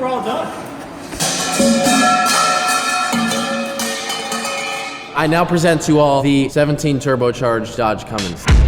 we're all done. I now present to all the 17 turbocharged Dodge Cummins.